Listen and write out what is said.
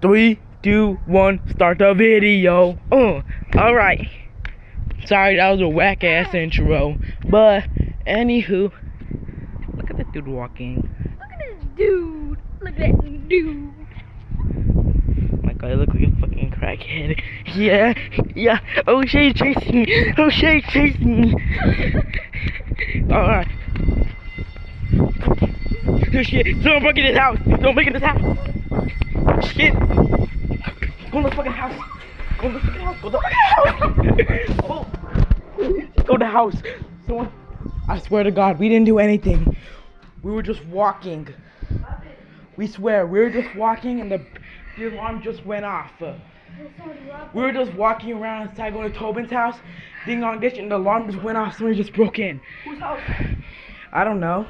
3, 2, 1, start the video. Alright. Sorry, that was a whack ass intro. But, anywho, look at that dude walking. Look at this dude. Look at that dude. My God, I look like a fucking crackhead. Yeah. Oh shit, he's chasing me. Oh shit, he's chasing me. Alright. Oh shit, don't break in his house. Don't break in his house. Shit. Go in the fucking house. Go in the fucking house. Go in the fucking house. Oh. Go in the house. Someone. I swear to God, we didn't do anything. We were just walking. We swear, we were just walking and the alarm just went off. We were just walking around inside going to Tobin's house, ding on ditch, and the alarm just went off. Somebody just broke in. Whose house? I don't know.